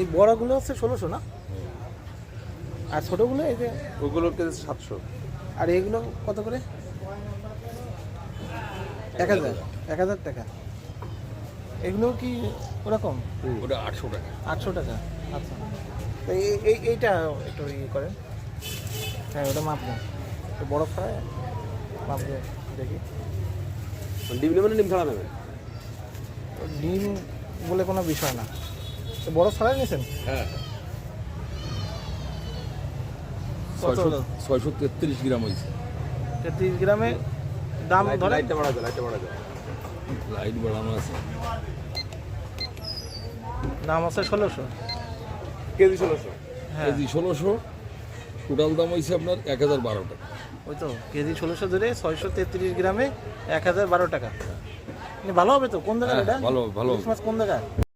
এই বড়গুলো হচ্ছে 1600 না? আর ছোটোগুলো এই যে ওগুলো কেজি 700। আর এগুলো কত করে? 1000 টাকা। এগুলো কি ওরকম? ওটা 800 টাকা। 800 টাকা। আচ্ছা, তো এইটা একটু ইয়ে করেন। হ্যাঁ, ওটা মাপ দেন, একটু বড় ফ্রাই মাপ দিয়ে দেখি। ডিম নেবেন, ডিম ছাড়া নেবেন? তো ডিম বলে কোনো বিষয় না, তো বড় ফ্রাই নিয়েছেন? হ্যাঁ, কত হলো? 633 গ্রাম হয়েছে। 30 গ্রামে দাম ধরে লাইটটা বাড়া যায়, লাইটটা বাড়া যায়। লাইট বাড়ানো আছে। দাম আছে 1600। কেজি 1600। হ্যাঁ, কেজি 1600, টোটাল দাম হয়েছে আপনার 1012 টাকা। ওই তো কেজি 1600 ধরে 633 গ্রামে 1012 টাকা। ভালো হবে তো? কোন জায়গায় হ্যাঁ, এটা? ভালো, ভালো। ইলিশ মাছ কোন জায়গায়?